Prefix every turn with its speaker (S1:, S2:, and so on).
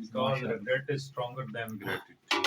S1: because regret is stronger than gratitude۔